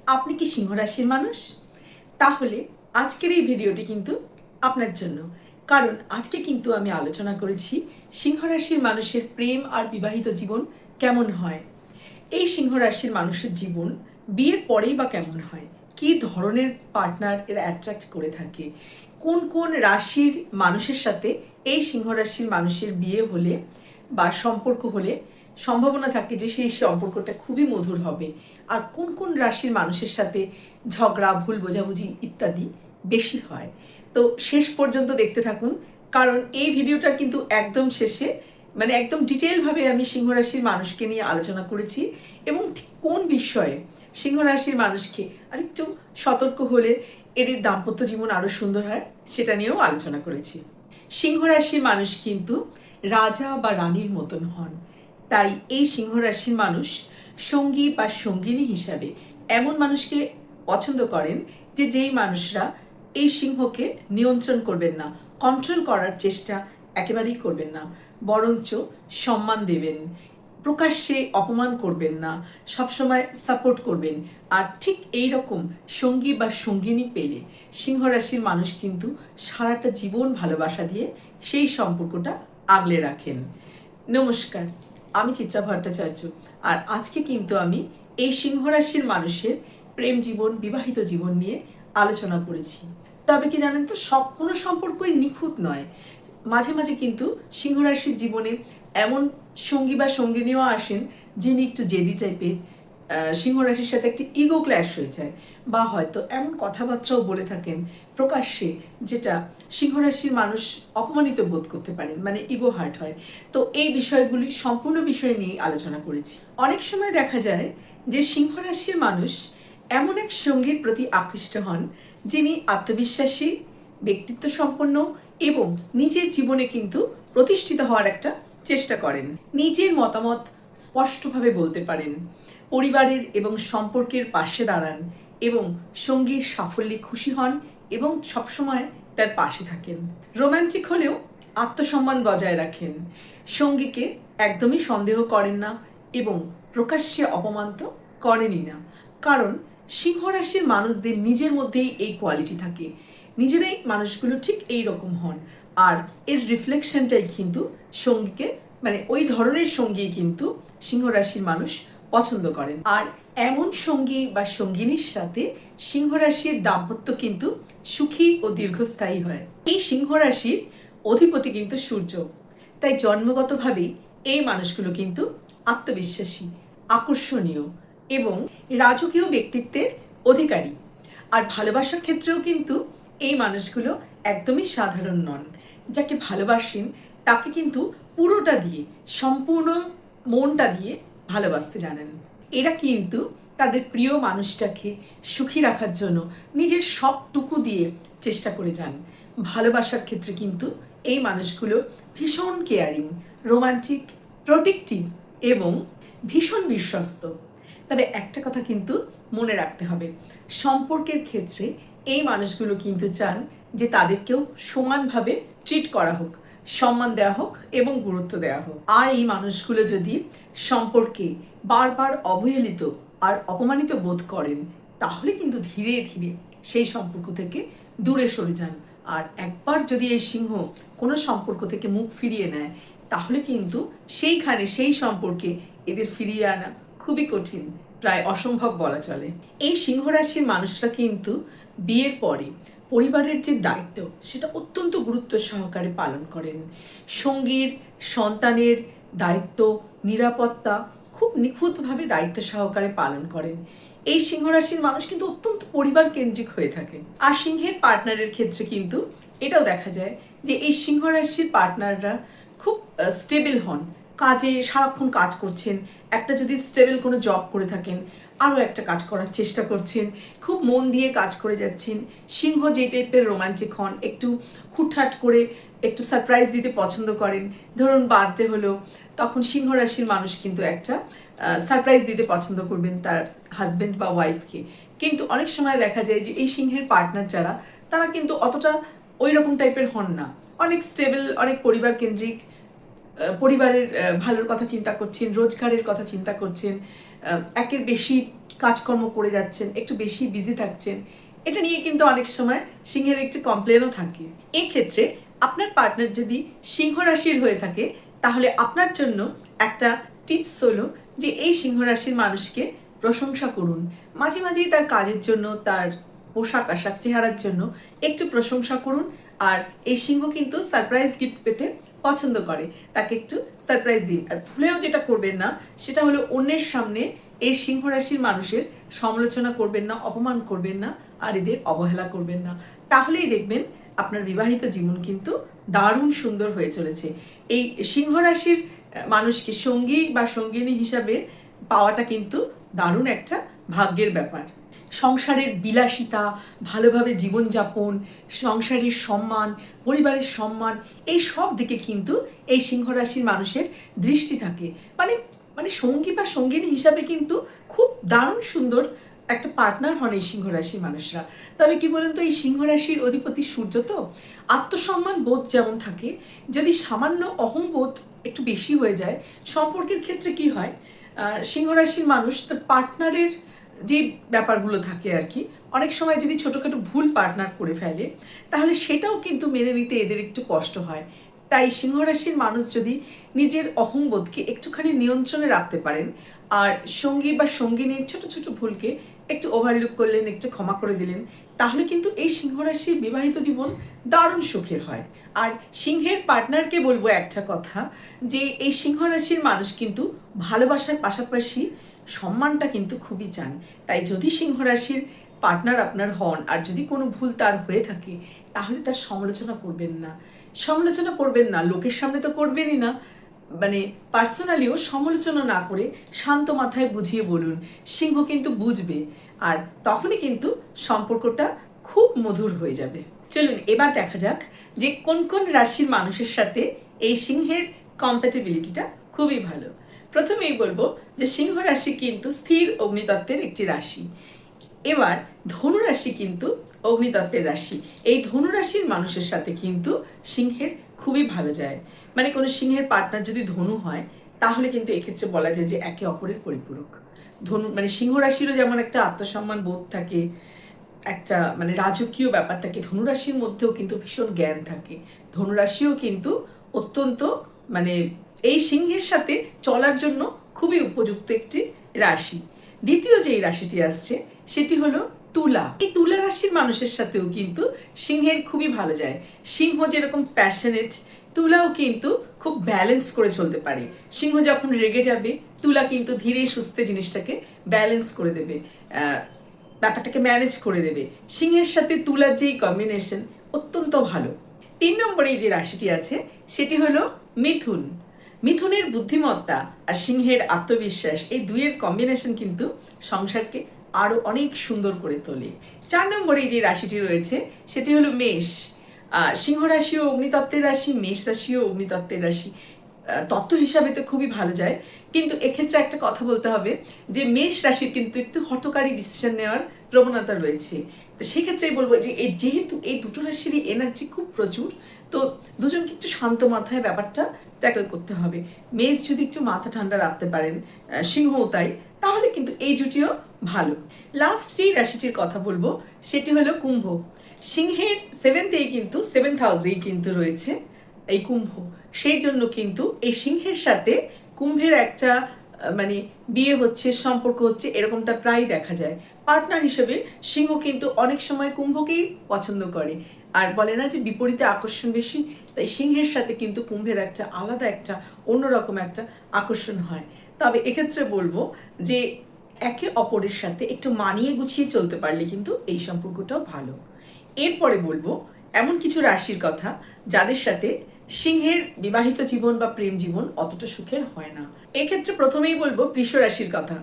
আপনি কি সিংহ রাশির মানুষ? তাহলে আজকের এই ভিডিওটি কিন্তু আপনার জন্য। কারণ আজকে কিন্তু আমি আলোচনা করেছি সিংহ রাশির মানুষের প্রেম আর বিবাহিত জীবন কেমন হয়। এই সিংহ রাশির মানুষের জীবন বিয়ের পরেই বা কেমন হয়, কি ধরনের পার্টনার এরা অ্যাট্রাক্ট করে থাকে, কোন কোন রাশির মানুষের সাথে এই সিংহ রাশির মানুষের বিয়ে হলে বা সম্পর্ক হলে সম্ভাবনা থাকে যে সেই সম্পর্কটা খুবই মধুর হবে, আর কোন কোন রাশির মানুষের সাথে ঝগড়া, ভুল বোঝাবুঝি ইত্যাদি বেশি হয়। তো শেষ পর্যন্ত দেখতে থাকুন, কারণ এই ভিডিওটার কিন্তু একদম শেষে একদম ডিটেলভাবে আমি সিংহ রাশির মানুষকে নিয়ে আলোচনা করেছি এবং ঠিক কোন বিষয়ে সিংহ রাশির মানুষকে আরেকটু সতর্ক হলে এদের দাম্পত্য জীবন আরও সুন্দর হয় সেটা নিয়েও আলোচনা করেছি। সিংহ রাশির মানুষ কিন্তু রাজা বা রানীর মতন হন, তাই এই সিংহ রাশির মানুষ সঙ্গী বা সঙ্গিনী হিসাবে এমন মানুষকে পছন্দ করেন যে যেই মানুষরা এই সিংহকে নিয়ন্ত্রণ করবেন না, কন্ট্রোল করার চেষ্টা একেবারেই করবেন না, বরঞ্চ সম্মান দেবেন, প্রকাশ্যে অপমান করবেন না, সবসময় সাপোর্ট করবেন। আর ঠিক এই রকম সঙ্গী বা সঙ্গিনী পেলে সিংহ রাশির মানুষ কিন্তু সারাটা জীবন ভালোবাসা দিয়ে সেই সম্পর্কটা আগলে রাখেন। নমস্কার, আমি চিত্রা ভট্টাচার্য, আর আজকে কিন্তু আমি এই সিংহ রাশির মানুষের প্রেম জীবন, বিবাহিত জীবন নিয়ে আলোচনা করেছি। তবে কি জানেন তো, সব কোনো সম্পর্কই নিখুঁত নয়। মাঝে মাঝে কিন্তু সিংহ রাশির জীবনে এমন সঙ্গী বা সঙ্গিনীও আসেন যিনি একটু জেদি টাইপের, সিংহ রাশির সাথে একটি ইগো ক্ল্যাশ হয়ে যায়, বা হয়তো এমন কথাবার্তাও বলে থাকেন প্রকাশ্যে যেটা সিংহ রাশির মানুষ অপমানিত বোধ করতে পারেন, ইগো হার্ট হয়। তো এই বিষয়গুলি সম্পূর্ণ বিষয় নিয়ে আলোচনা করেছি। অনেক সময় দেখা যায় যে সিংহ রাশির মানুষ এমন এক সঙ্গীর প্রতি আকৃষ্ট হন যিনি আত্মবিশ্বাসী, ব্যক্তিত্ব সম্পন্ন এবং নিজের জীবনে কিন্তু প্রতিষ্ঠিত হওয়ার একটা চেষ্টা করেন, নিজের মতামত স্পষ্টভাবে বলতে পারেন, পরিবারের এবং সম্পর্কের পাশে দাঁড়ান এবং সঙ্গীর সাফল্যে খুশি হন এবং সবসময় তার পাশে থাকেন। রোম্যান্টিক হলেও আত্মসম্মান বজায় রাখেন, সঙ্গীকে একদমই সন্দেহ করেন না এবং প্রকাশ্যে অপমান তো করেনই না। কারণ সিংহ রাশির মানুষদের নিজের মধ্যেই এই কোয়ালিটি থাকে, নিজেরাই মানুষগুলো ঠিক এই রকম হন, আর এর রিফ্লেকশনটাই কিন্তু সঙ্গীকে ওই ধরনের সঙ্গী কিন্তু সিংহ রাশির মানুষ পছন্দ করেন। আর এমন সঙ্গী বা সঙ্গিনীর সাথে সিংহ রাশির দাম্পত্য কিন্তু সুখী ও দীর্ঘস্থায়ী হয়। এই সিংহ রাশির অধিপতি কিন্তু সূর্য, তাই জন্মগতভাবেই এই মানুষগুলো কিন্তু আত্মবিশ্বাসী, আকর্ষণীয় এবং রাজকীয় ব্যক্তিত্বের অধিকারী। আর ভালোবাসার ক্ষেত্রেও কিন্তু এই মানুষগুলো একদমই সাধারণ নন। যাকে ভালোবাসেন তাকে কিন্তু পুরোটা দিয়ে, সম্পূর্ণ মনটা দিয়ে ভালোবাসতে জানেন। এরা কিন্তু তাদের প্রিয় মানুষটাকে সুখী রাখার জন্য নিজের সবটুকু দিয়ে চেষ্টা করে যান। ভালোবাসার ক্ষেত্রে কিন্তু এই মানুষগুলো ভীষণ কেয়ারিং, রোমান্টিক, প্রোটেক্টিভ এবং ভীষণ বিশ্বস্ত। তবে একটা কথা কিন্তু মনে রাখতে হবে, সম্পর্কের ক্ষেত্রে এই মানুষগুলো কিন্তু চান যে তাদেরকেও সমানভাবে ট্রিট করা হোক, সম্মান দেওয়া হোক এবং গুরুত্ব দেওয়া হোক। আর এই মানুষগুলো যদি সম্পর্কে বারবার অবহেলিত আর অপমানিত বোধ করেন, তাহলে কিন্তু ধীরে ধীরে সেই সম্পর্ক থেকে দূরে সরে যান। আর একবার যদি এই সিংহ কোনো সম্পর্ক থেকে মুখ ফিরিয়ে নেয়, তাহলে কিন্তু সেই সম্পর্কে এদের ফিরিয়ে আনা খুবই কঠিন, প্রায় অসম্ভব বলা চলে। এই সিংহ রাশির মানুষরা কিন্তু বিয়ের পরে পরিবারের যে দায়িত্ব সেটা অত্যন্ত গুরুত্ব সহকারে পালন করেন। সঙ্গীর, সন্তানের দায়িত্ব, নিরাপত্তা খুব নিখুঁতভাবে দায়িত্ব সহকারে পালন করেন। এই সিংহ রাশির মানুষ কিন্তু অত্যন্ত পরিবার কেন্দ্রিক হয়ে থাকে। আর সিংহের পার্টনারের ক্ষেত্রে কিন্তু এটাও দেখা যায় যে এই সিংহ রাশির পার্টনাররা খুব স্টেবল হন, কাজে সারাক্ষণ কাজ করছেন, একটা যদি স্টেবল কোনো জব করে থাকেন আরও একটা কাজ করার চেষ্টা করছেন, খুব মন দিয়ে কাজ করে যাচ্ছেন। সিংহ যে টাইপের রোমান্টিক হন, একটু হুটহাট করে একটু সারপ্রাইজ দিতে পছন্দ করেন। ধরুন বার্থডে হলো, তখন সিংহ রাশির মানুষ কিন্তু একটা সারপ্রাইজ দিতে পছন্দ করবেন তার হাজব্যান্ড বা ওয়াইফকে। কিন্তু অনেক সময় দেখা যায় যে এই সিংহের পার্টনার যারা, তারা কিন্তু অতটা ওই রকম টাইপের হন না, অনেক স্টেবল, অনেক পরিবার কেন্দ্রিক, পরিবারের ভালোর কথা চিন্তা করছেন, রোজগারের কথা চিন্তা করছেন, একের বেশি কাজকর্ম করে যাচ্ছেন, একটু বেশি বিজি থাকছেন, এটা নিয়ে কিন্তু অনেক সময় সিংহের একটি কমপ্লেনও থাকে। এই ক্ষেত্রে আপনার পার্টনার যদি সিংহ রাশির হয়ে থাকে তাহলে আপনার জন্য একটা টিপস হলো যে এই সিংহ রাশির মানুষকে প্রশংসা করুন। মাঝে মাঝেই তার কাজের জন্য, তার পোশাক আশাক চেহারার জন্য একটু প্রশংসা করুন। আর এই সিংহ কিন্তু সারপ্রাইজ গিফট পেতে পছন্দ করে, তাকে একটু সারপ্রাইজ দিন। আর ভুলেও যেটা করবেন না সেটা হলো অন্যের সামনে এই সিংহ রাশির মানুষের সমালোচনা করবেন না, অপমান করবেন না, আর এদের অবহেলা করবেন না। তাহলেই দেখবেন আপনার বিবাহিত জীবন কিন্তু দারুণ সুন্দর হয়ে চলেছে। এই সিংহ রাশির মানুষকে সঙ্গী বা সঙ্গিনী হিসাবে পাওয়াটা কিন্তু দারুণ একটা ভাগ্যের ব্যাপার। সংসারের বিলাসিতা, ভালোভাবে জীবনযাপন, সংসারের সম্মান, পরিবারের সম্মান, এই সব দিকে কিন্তু এই সিংহ রাশির মানুষের দৃষ্টি থাকে। মানে মানে সঙ্গী বা সঙ্গিনী হিসাবে কিন্তু খুব দারুণ সুন্দর একটা পার্টনার হন এই সিংহ রাশির মানুষরা। তবে কি বলুন তো, এই সিংহ রাশির অধিপতি সূর্য, তো আত্মসম্মান বোধ যেমন থাকে, যদি সামান্য অহংবোধ একটু বেশি হয়ে যায় সম্পর্কের ক্ষেত্রে কি হয়, সিংহ রাশির মানুষ তার পার্টনারের যে ব্যাপারগুলো থাকে আর কি, অনেক সময় যদি ছোটোখাটো ভুল পার্টনার করে ফেলে তাহলে সেটাও কিন্তু মেনে নিতে এদের একটু কষ্ট হয়। তাই সিংহ রাশির মানুষ যদি নিজের অহংবোধকে একটুখানি নিয়ন্ত্রণে রাখতে পারেন, আর সঙ্গী বা সঙ্গিনীর ছোট ছোট ভুলকে একটু ওভারলুক করলেন, একটু ক্ষমা করে দিলেন, তাহলে কিন্তু এই সিংহ রাশির বিবাহিত জীবন দারুণ সুখের হয়। আর সিংহের পার্টনারকে বলবো একটা কথা, যে এই সিংহ রাশির মানুষ কিন্তু ভালোবাসার পাশাপাশি সম্মানটা কিন্তু খুবই চান। তাই যদি সিংহ রাশির পার্টনার আপনার হন আর যদি কোনো ভুল তার হয়ে থাকে তাহলে তার সমালোচনা করবেন না। সমালোচনা করবেন না, লোকের সামনে তো করবেনই না, মানে পার্সোনালিও সমালোচনা না করে শান্ত মাথায় বুঝিয়ে বলুন। সিংহ কিন্তু বুঝবে, আর তখনই কিন্তু সম্পর্কটা খুব মধুর হয়ে যাবে। চলুন এবার দেখা যাক যে কোন কোন রাশির মানুষের সাথে এই সিংহের কম্প্যাটিবিলিটিটা খুবই ভালো। প্রথমেই বলবো যে সিংহ রাশি কিন্তু স্থির অগ্নিতত্ত্বের একটি রাশি। এবার ধনু রাশি কিন্তু অগ্নিতত্ত্বের রাশি। এই ধনু রাশির মানুষের সাথে কিন্তু সিংহের খুবই ভালো যায়। মানে কোনো সিংহের পার্টনার যদি ধনু হয় তাহলে কিন্তু এক্ষেত্রে বলা যায় যে একে অপরের পরিপূরক। ধনু মানে সিংহ রাশিরও যেমন একটা আত্মসম্মান বোধ থাকে, একটা মানে রাজকীয় ব্যাপার থাকে, ধনুরাশির মধ্যেও কিন্তু ভীষণ জ্ঞান থাকে। ধনুরাশিও কিন্তু অত্যন্ত মানে এই সিংহের সাথে চলার জন্য খুবই উপযুক্ত একটি রাশি। দ্বিতীয় যে রাশিটি আসছে সেটি হলো তুলা। এই তুলা রাশির মানুষের সাথেও কিন্তু সিংহের খুবই ভালো যায়। সিংহ যেরকম প্যাশনেট, তুলাও কিন্তু খুব ব্যালেন্স করে চলতে পারে। সিংহ যখন রেগে যাবে তুলা কিন্তু ধীরে সুস্থে জিনিসটাকে ব্যালেন্স করে দেবে, ব্যাপারটাকে ম্যানেজ করে দেবে। সিংহের সাথে তুলার যেই কম্বিনেশন অত্যন্ত ভালো। 3 নম্বরে যে রাশিটি আছে সেটি হলো মিথুন। মিথুনের বুদ্ধিমত্তা আর সিংহের আত্মবিশ্বাস, এই দুইয়ের কম্বিনেশন কিন্তু সংসারকে আরো অনেক সুন্দর করে তোলে। 4 নম্বরে যে রাশিটি রয়েছে সেটি হলো মেষ। সিংহ রাশিও অগ্নিতত্ত্বের রাশি, মেষ রাশিও অগ্নিতত্ত্বের রাশি। তত্ত্ব হিসাবে তো খুবই ভালো যায়, কিন্তু এক্ষেত্রে একটা কথা বলতে হবে যে মেষ রাশির কিন্তু একটু হঠকারী ডিসিশন নেওয়ার প্রবণতা রয়েছে। তো সেক্ষেত্রেই বলবো যে যেহেতু এই দুটো রাশিরই এনার্জি খুব প্রচুর, তো দুজনকে একটু শান্ত মাথায় ব্যাপারটা ট্যাকল করতে হবে। মেষ যদি একটু মাথা ঠান্ডা রাখতে পারেন, সিংহও তাই, তাহলে কিন্তু এই জুটিও ভালো। লাস্ট যে রাশিটির কথা বলবো সেটি হলো কুম্ভ। সিংহের 7th হাউসেই কিন্তু রয়েছে এই কুম্ভ। সেই জন্য কিন্তু এই সিংহের সাথে কুম্ভের একটা মানে বিয়ে হচ্ছে, সম্পর্ক হচ্ছে, এরকমটা প্রায় দেখা যায়। পার্টনার হিসেবে সিংহ কিন্তু অনেক সময় কুম্ভকেই পছন্দ করে, আর বলে না যে বিপরীতে আকর্ষণ বেশি, তাই সিংহের সাথে কিন্তু কুম্ভের একটা আলাদা একটা অন্যরকম একটা আকর্ষণ হয়। তবে এক্ষেত্রে বলবো যে একে অপরের সাথে একটু মানিয়ে গুছিয়ে চলতে পারলে কিন্তু এই সম্পর্কটাও ভালো। এরপরে বলবো এমন কিছু রাশির কথা যাদের সাথে সিংহের বিবাহিত জীবন বা প্রেম জীবন অতটা সুখের হয় না। এক্ষেত্রে প্রথমেই বলবো বৃষ রাশির কথা।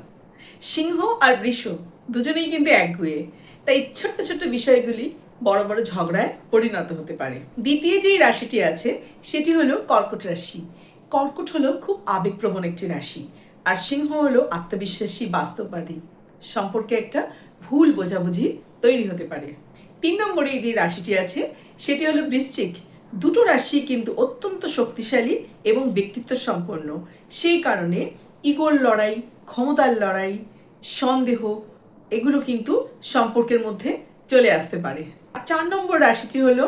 সিংহ আর বৃষ দুজনেই কিন্তু একগুঁয়ে, তাই ছোট্ট ছোট্ট বিষয়গুলি বড় বড় ঝগড়ায় পরিণত হতে পারে। দ্বিতীয় যেই রাশিটি আছে সেটি হলো কর্কট রাশি। কর্কট হলো খুব আবেগপ্রবণ একটি রাশি, আর সিংহ হলো আত্মবিশ্বাসী, বাস্তববাদী। সম্পর্কে একটা ভুল বোঝাবুঝি তৈরি হতে পারে। 3 নম্বরে যে রাশিটি আছে সেটি হলো বৃশ্চিক। দুটো রাশি কিন্তু অত্যন্ত শক্তিশালী এবং ব্যক্তিত্ব সম্পন্ন। সেই কারণে ইগোর লড়াই, ক্ষমতার লড়াই, সন্দেহ এগুলো কিন্তু সম্পর্কের মধ্যে চলে আসতে পারে। 4 নম্বর রাশিটি হলো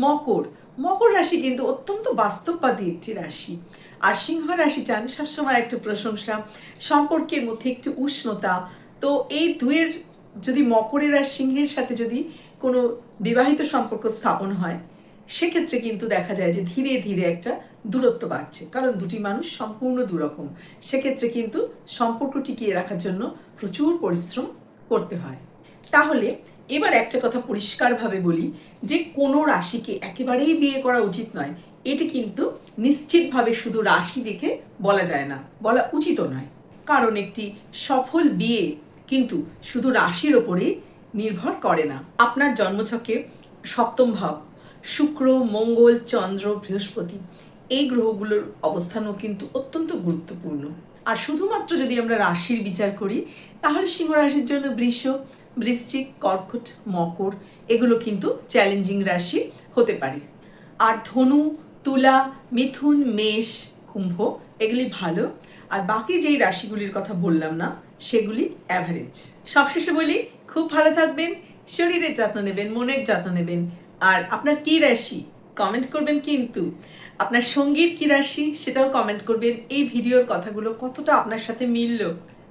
মকর। মকর রাশি কিন্তু অত্যন্ত বাস্তববাদী একটি রাশি। আর সিংহ রাশি চান সবসময় একটা প্রশংসা, সম্পর্কের মধ্যে একটু উষ্ণতা। তো এই দুয়ের যদি মকরের আর সিংহের সাথে যদি কোনো বিবাহিত সম্পর্ক স্থাপন হয়, সেক্ষেত্রে কিন্তু দেখা যায় যে ধীরে ধীরে একটা দূরত্ব বাড়ছে, কারণ দুটি মানুষ সম্পূর্ণ দুরকম। সেক্ষেত্রে কিন্তু সম্পর্ক টিকিয়ে রাখার জন্য প্রচুর পরিশ্রম করতে হয়। তাহলে এবার একটা কথা পরিষ্কারভাবে বলি যে কোনো রাশিকে একেবারেই বিয়ে করা উচিত নয়, এটি কিন্তু নিশ্চিতভাবে শুধু রাশি দেখে বলা যায় না, বলা উচিতও নয়। কারণ একটি সফল বিয়ে কিন্তু শুধু রাশির ওপরেই নির্ভর করে না। আপনার জন্মছকে সপ্তম ভাব, শুক্র, মঙ্গল, চন্দ্র, বৃহস্পতি, এই গ্রহগুলোর অবস্থানও কিন্তু অত্যন্ত গুরুত্বপূর্ণ। আর শুধুমাত্র যদি আমরা রাশির বিচার করি, তাহলে সিংহ রাশির জন্য বৃষ, বৃশ্চিক, কর্কট, মকর এগুলো কিন্তু চ্যালেঞ্জিং রাশি হতে পারে। আর ধনু, তুলা, মিথুন, মেষ, কুম্ভ এগুলি ভালো। আর বাকি যেই রাশিগুলির কথা বললাম না, সেগুলি অ্যাভারেজ। সবশেষে বলি, খুব ভালো থাকবেন, শরীরের যত্ন নেবেন, মনের যত্ন নেবেন। আর আপনার কি রাশি কমেন্ট করবেন, কিন্তু আপনার সঙ্গীর কি রাশি সেটাও কমেন্ট করবেন। এই ভিডিওর কথাগুলো কতটা আপনার সাথে মিলল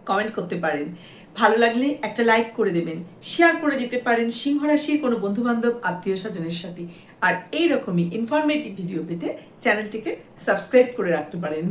কমেন্ট করতে পারেন। ভালো লাগলে একটা লাইক করে দেবেন, শেয়ার করে দিতে পারেন সিংহ রাশির কোনো বন্ধুবান্ধব, আত্মীয় স্বজনের সাথে। আর এইরকমই ইনফরমেটিভ ভিডিও পেতে চ্যানেলটিকে সাবস্ক্রাইব করে রাখতে পারেন।